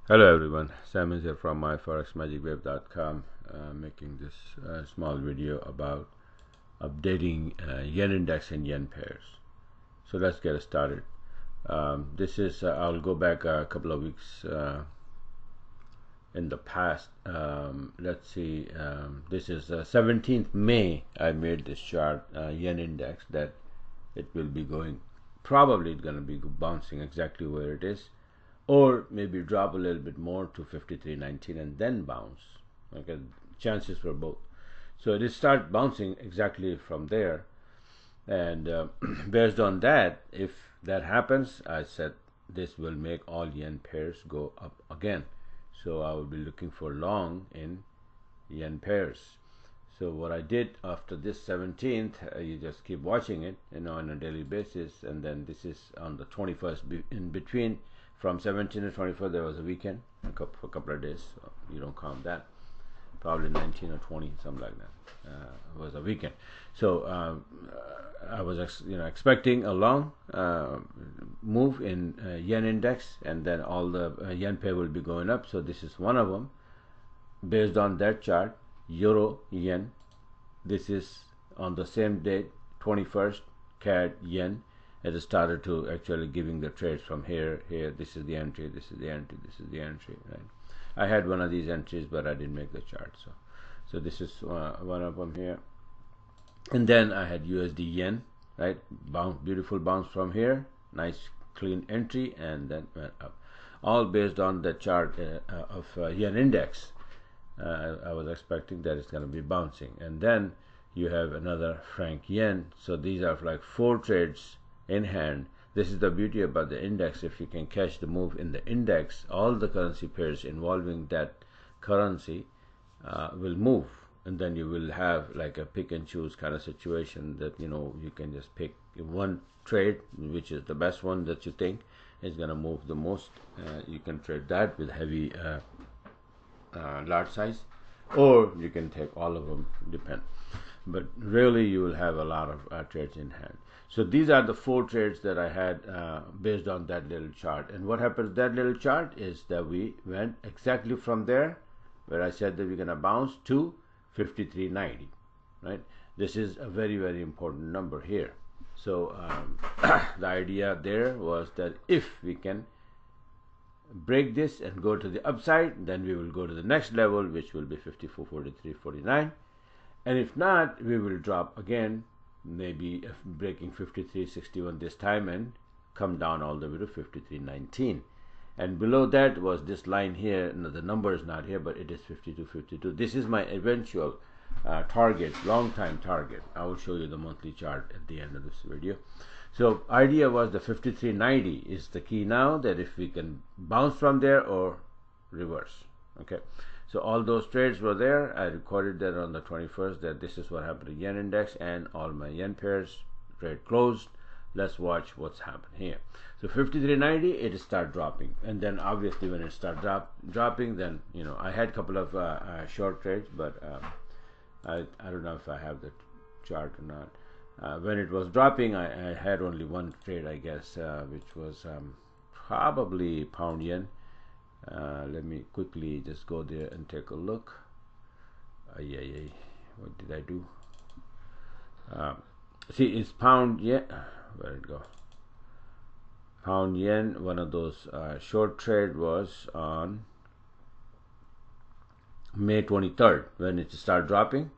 Hello everyone, Simon here from myforexmagicweb.com, making this small video about updating yen index and yen pairs. So let's get started. This is I'll go back a couple of weeks in the past. Let's see, this is 17th May. I made this chart, yen index, that it will be going, probably it's going to be bouncing exactly where it is, or maybe drop a little bit more to 53.19 and then bounce. Okay, chances for both. So it start bouncing exactly from there, and based on that, if that happens, I said this will make all yen pairs go up again. So I will be looking for long in yen pairs. So what I did after this 17th, you just keep watching it, on a daily basis, and then this is on the 21st. In between, from 17 to 24, there was a weekend, a couple of days. So you don't count that. Probably 19 or 20, something like that. It was a weekend. So I was expecting a long move in yen index, and then all the yen pair will be going up. So this is one of them. Based on that chart, euro yen. This is on the same date, 21st, CAD yen. It started to actually giving the trades from here. This is the entry, this is the entry, this is the entry, right? I had one of these entries, but I didn't make the chart. So this is one of them here. And then I had USD yen, right? Beautiful bounce from here, nice clean entry, and then went up. All based on the chart of yen index. I was expecting that it's going to be bouncing. And then you have another franc yen. So these are like 4 trades in hand. This is the beauty about the index. If you can catch the move in the index, all the currency pairs involving that currency will move, and then you will have like a pick and choose kind of situation that you can just pick one trade, which is the best one that you think is going to move the most. You can trade that with heavy large size, or you can take all of them, depend. But really you will have a lot of trades in hand. So these are the 4 trades that I had based on that little chart. And what happened to that little chart is that we went exactly from there, where I said that we're going to bounce, to 53.90, right? This is a very, very important number here. So the idea there was that if we can break this and go to the upside, then we will go to the next level, which will be 54.43.49. And if not, we will drop again, maybe breaking 53.61 this time, and come down all the way to 53.19. And below that was this line here. No, the number is not here, but it is 52.52. This is my eventual target, long time target. I will show you the monthly chart at the end of this video. So idea was the 53.90 is the key now, that if we can bounce from there or reverse. Okay, so all those trades were there. I recorded that on the 21st, that this is what happened to yen index, and all my yen pairs trade closed. Let's watch what's happened here. So 53.90, it start dropping, and then obviously when it start dropping, then I had a couple of short trades, but I don't know if I have the chart or not. When it was dropping, I had only one trade, I guess, which was probably pound yen. Let me quickly just go there and take a look. What did I do? See, it's pound yen. Where did it go? Pound yen. One of those short trade was on May 23rd when it started dropping.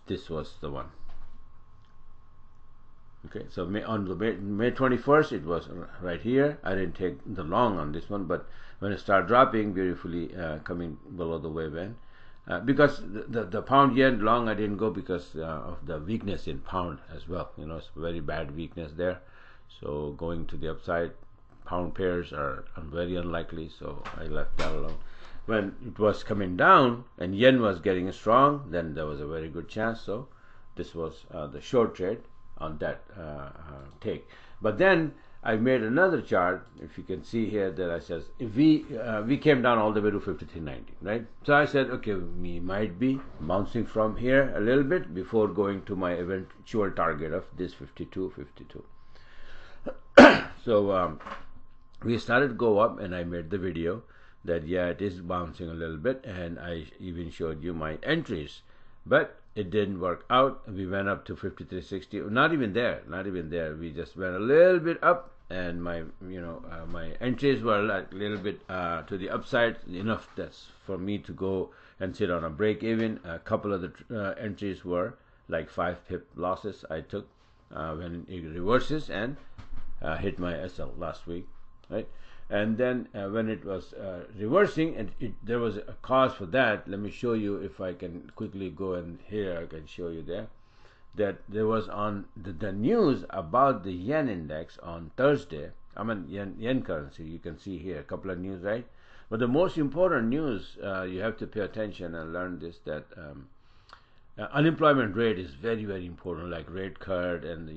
This was the one. Okay, so on the May 21st, it was right here. I didn't take the long on this one, but when it started dropping, beautifully coming below the wave end, because the pound yen long, I didn't go because of the weakness in pound as well. It's very bad weakness there. So going to the upside, pound pairs are very unlikely. So I left that alone. When it was coming down and yen was getting strong, then there was a very good chance. So this was the short trade on that take. But then I made another chart, if you can see here, that I says if we came down all the way to 53.90, right? So I said, okay, we might be bouncing from here a little bit before going to my eventual target of this 52.52. So we started to go up, and I made the video that yeah, it is bouncing a little bit, and I even showed you my entries, but it didn't work out. We went up to 5360, not even there, we just went a little bit up, and my my entries were like a little bit to the upside, enough that's for me to go and sit on a break even. A couple of the entries were like 5 pip losses I took when it reverses, and hit my SL last week, right? And then when it was reversing, and there was a cause for that. Let me show you, if I can quickly go, and here I can show you there that there was on the news about the yen index on Thursday. I mean yen currency. You can see here a couple of news, right? But the most important news, you have to pay attention and learn this, that unemployment rate is very, very important, like rate cut, and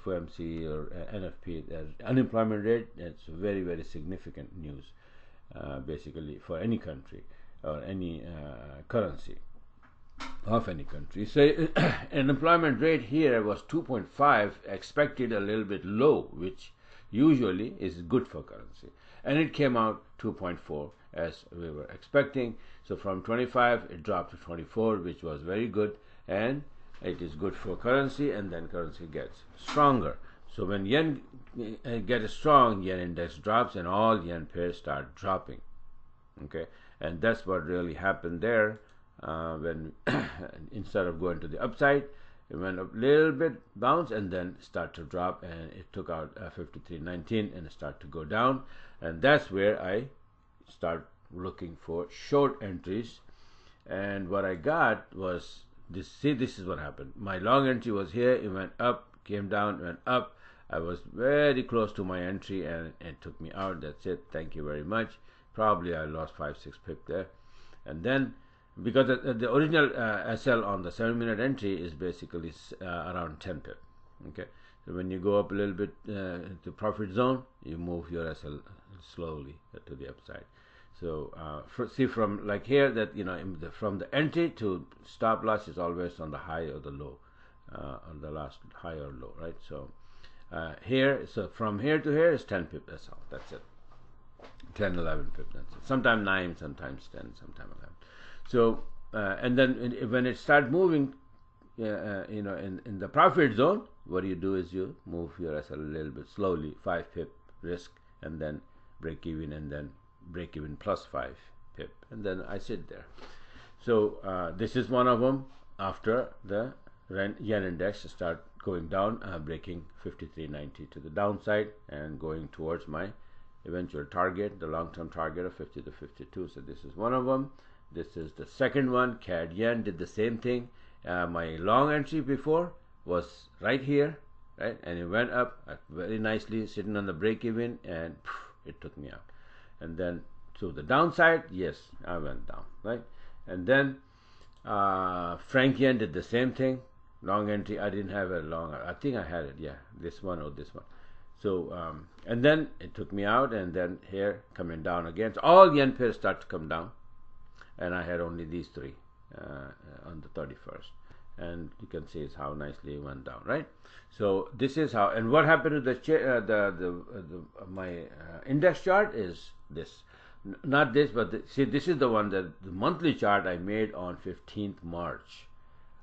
FOMC or NFP. Unemployment rate, it's very, very significant news, basically for any country or any currency of any country. So unemployment rate here was 2.5, expected a little bit low, which usually is good for currency, and it came out 2.4 as we were expecting. So from 25 it dropped to 24, which was very good, and it is good for currency, and then currency gets stronger. So when yen gets strong, yen index drops, and all yen pairs start dropping. Okay, and that's what really happened there. When instead of going to the upside, it went up a little bit, bounce, and then start to drop, and it took out 53.19 and start to go down, and that's where I start looking for short entries. And what I got was this. See, this is what happened. My long entry was here, it went up, came down, went up. I was very close to my entry, and it took me out. That's it. Thank you very much. Probably I lost 5-6 pip there. And then because the original SL on the 7-minute entry is basically around 10 pip. Okay, so when you go up a little bit to profit zone, you move your SL slowly to the upside. So see, from like here, that from the entry to stop loss is always on the high or the low, on the last high or low, right? So here, so from here to here is 10 pip SL. That's it. 10, 11 pip. That's it. Sometimes 9, sometimes 10, sometimes 11. So and then when it starts moving, in the profit zone, what you do is you move your SL a little bit slowly, 5 pip risk, and then break even, and then break even plus 5 pip, and then I sit there. So this is one of them. After the yen index start going down, breaking 53.90 to the downside, and going towards my eventual target, the long-term target of 50 to 52. So this is one of them. This is the second one. CAD yen did the same thing. My long entry before was right here, right, and it went up very nicely, sitting on the break even, and it took me out. And then to the downside, yes, I went down, right? And then franc yen did the same thing. Long entry, I didn't have a long, I think I had it, yeah, this one or this one. So and then it took me out, and then here coming down again. So all yen pairs start to come down, and I had only these three on the 31st, and you can see how nicely it went down, right? So this is how. And what happened to my index chart is this, not this, but see, this is the one, that the monthly chart I made on 15th March.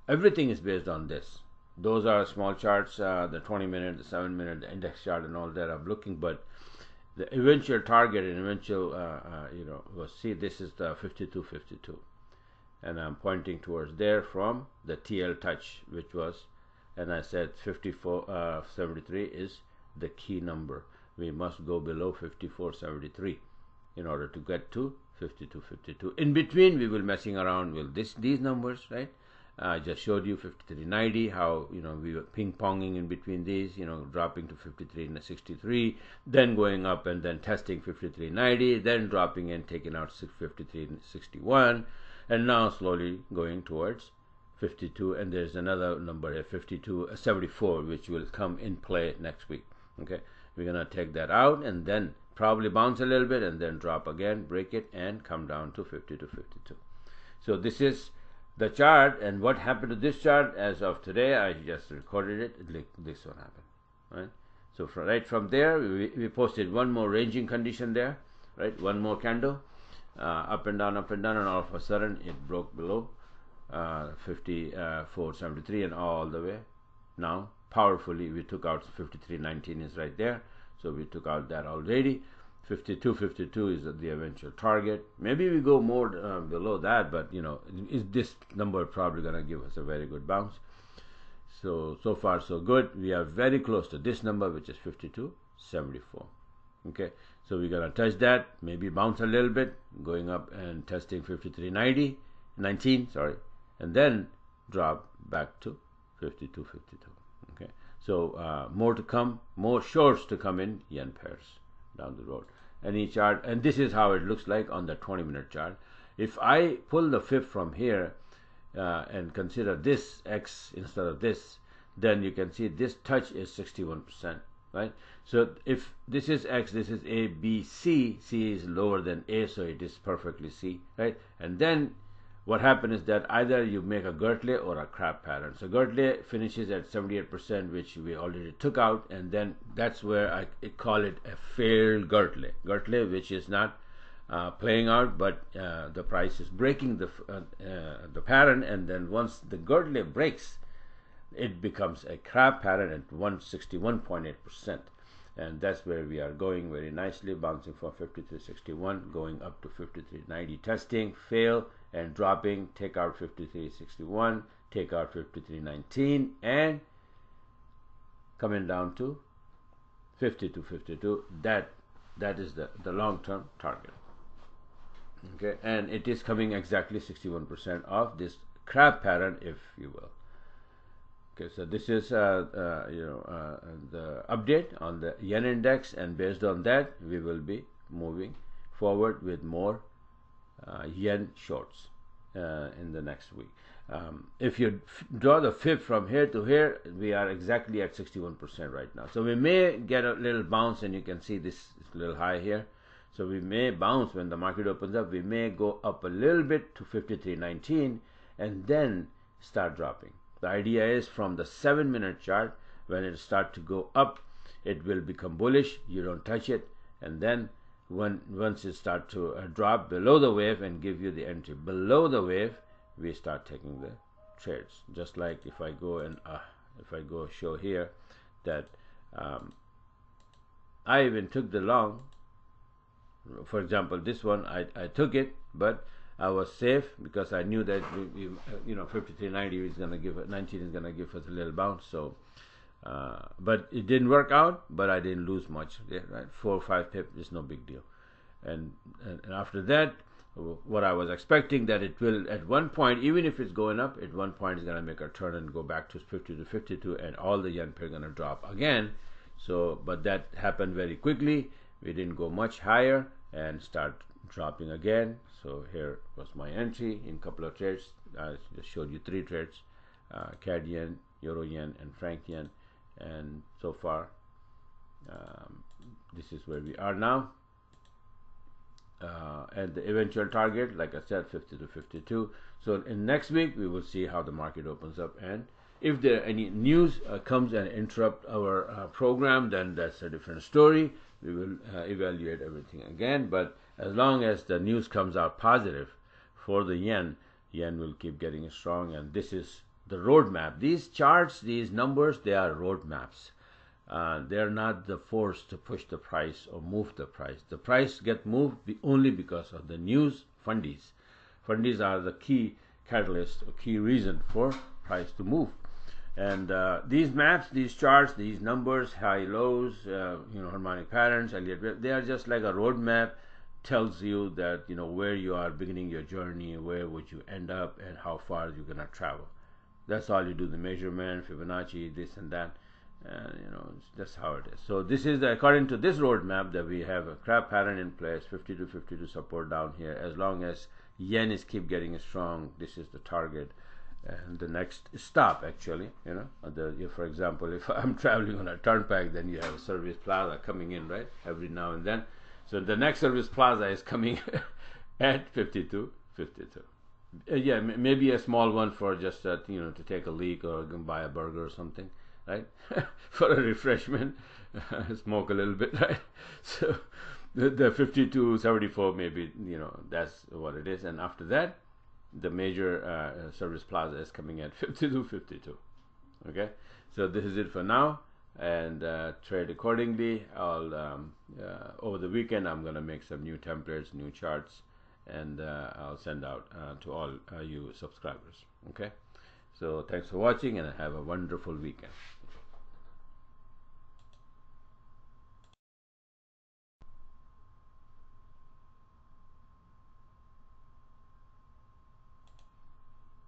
Everything is based on this. Those are small charts, the 20-minute, the 7-minute, the index chart, and all that I'm looking. But the eventual target and eventual, was, see, this is the 52.52, and I'm pointing towards there from the TL touch, which was, and I said 54.73 is the key number. We must go below 54.73 in order to get to 52.52. In between, we will messing around with these numbers, right? I just showed you 53.90, how we were ping-ponging in between these, dropping to 53.63, then going up and then testing 53.90, then dropping and taking out 53.61, and now slowly going towards 52. And there's another number here, 52.74, which will come in play next week. Okay, we're gonna take that out, and then probably bounce a little bit, and then drop again, break it, and come down to 50 to 52. So this is the chart. And what happened to this chart as of today, I just recorded it. This one happened, right? So right from there, we posted one more ranging condition there, right? One more candle, up and down, and all of a sudden it broke below 54.73 and all the way. Now powerfully we took out 53.19 is right there, so we took out that already. 52.52 is the eventual target. Maybe we go more below that, but is this number probably gonna give us a very good bounce. So far so good. We are very close to this number, which is 52.74. Okay, so we're gonna touch that, maybe bounce a little bit, going up and testing 53.19, sorry, and then drop back to 52.52. Okay, so more to come, more shorts to come in yen pairs down the road. Any chart, and this is how it looks like on the 20-minute chart. If I pull the fib from here and consider this X instead of this, then you can see this touch is 61%, right? So if this is X, this is A, B, C, C is lower than A, so it is perfectly C, right? And then what happens is that either you make a Gertle or a crab pattern. So Gertle finishes at 78%, which we already took out, and then that's where I call it a failed Gertle. Gertle, which is not playing out, but the price is breaking the pattern, and then once the Gertle breaks, it becomes a crab pattern at 161.8%, and that's where we are going very nicely, bouncing from 53.61 going up to 53.90, testing, fail, and dropping, take out 53.61, take out 53.19, and coming down to 52.52. That is the long-term target. Okay, and it is coming exactly 61% of this crab pattern, if you will. Okay, so this is the update on the yen index, and based on that we will be moving forward with more yen shorts in the next week. If you draw the fib from here to here, we are exactly at 61% right now. So we may get a little bounce, and you can see this is a little high here. So we may bounce when the market opens up. We may go up a little bit to 53.19 and then start dropping. The idea is from the 7-minute chart, when it starts to go up, it will become bullish. You don't touch it, and then once it starts to drop below the wave and give you the entry below the wave, we start taking the trades. Just like if I go and show here that I even took the long. For example, this one I took it, but I was safe because I knew that 53.90 is going to give 19 is going to give us a little bounce. So, but it didn't work out. But I didn't lose much there, right? 4 or 5 pips is no big deal. And after that, what I was expecting that it will at one point, even if it's going up, at one point it's going to make a turn and go back to 50 to 52, and all the yen pair going to drop again. So, but that happened very quickly. We didn't go much higher and start dropping again. So here was my entry in a couple of trades. I just showed you 3 trades, CAD yen, Euro yen, and franc yen. And so far, this is where we are now. And the eventual target, like I said, 50 to 52. So in next week, we will see how the market opens up. And if there any news comes and interrupt our program, then that's a different story. We will evaluate everything again. But as long as the news comes out positive for the yen will keep getting strong. And this is the roadmap. These charts, these numbers, they are roadmaps. They are not the force to push the price or move the price. The price get moved only because of the news. Fundies are the key catalyst or key reason for price to move. And these maps, these charts, these numbers, high lows, harmonic patterns, Elliott, they are just like a roadmap. Tells you that where you are beginning your journey, where would you end up, and how far you're gonna travel. That's all you do. The measurement, Fibonacci, this and that, and that's how it is. So this is according to this roadmap that we have a crab pattern in place, 50 to 52 support down here. As long as yen is keep getting strong, this is the target. And the next stop, actually, for example, if I'm traveling on a turnpike, then you have a service plaza coming in, right, every now and then. So the next service plaza is coming at 52. Yeah, maybe a small one for just to take a leak or buy a burger or something. right? For a refreshment, smoke a little bit, right? So the 52.74 maybe, that's what it is. And after that, the major service plaza is coming at 52.52. Okay, so this is it for now, and trade accordingly. I'll over the weekend I'm gonna make some new templates, new charts, and I'll send out to all you subscribers. Okay, so thanks for watching, and have a wonderful weekend.